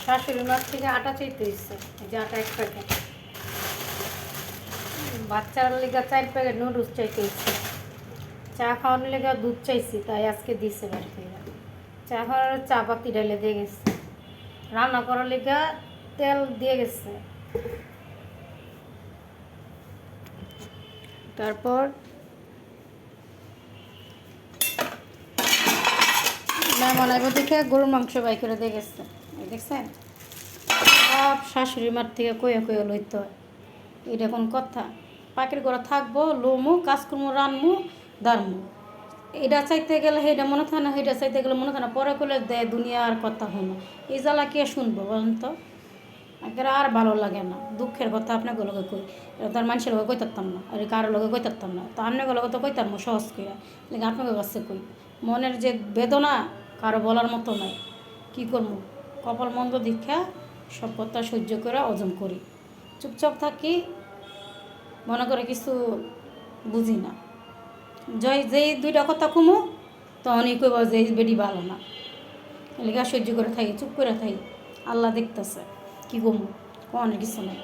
শাশুড়ি মার থেকে আটা চাইতে হচ্ছে, এই যে আটা 1 প্যাকেট। বাচ্চার লেগে 4 প্যাকেট নুডলস চাইতে হচ্ছে। চা খাওয়ানোর লেগে দুধ চাইছি, তাই আজকে দিচ্ছে বাড়ি থেকে। চা খাওয়ার চা পাতি ডালে দিয়ে গেছে, রান্না করার লেগে তেল দিয়ে গেছে। তারপর মেহমান আইব দেখে গরুর মাংস বাই করে দিয়ে গেছে। এই দেখছেন, সব শাশুড়ি মার থেকে কয়ে কয়ে লইতে হয়। এটা কোন কথা? পাখির ঘরে থাকবো, লোমু কাজকর্ম রানমু দাঁড়মু। এটা চাইতে গেলে সেইটা মনে থাকে না, সেইটা চাইতে গেলে মনে থাকে না, পরে করলে দেয় দুনিয়ার কথা হলো। এই জ্বালা কে শুনবো বলেন তো? একেবারে আর ভালো লাগে না। দুঃখের কথা আপনাকে লগে কই, এটা তো আর মানুষের লগে কই থাকতাম না, আর কারোর লগে কই থাকতাম না, তো আপনাকে লগে তো কইতাম না সহজ কইরা, লেগে আপনাকে কাছে কই। মনের যে বেদনা কারো বলার মতো নাই। কী করবো, কপাল মন্দ দীক্ষা সব কথা সহ্য করে অর্জন করি, চুপচাপ থাকি, মনে করে কিছু বুঝি না। যেই 2টা কথা কমো তখনই কইব যে এই বেডি ভালো না, লেখা সহ্য করে থাকি, চুপ করে থাকি। আল্লাহ দেখতেছে, কী কমু, কোনো কিছু নাই।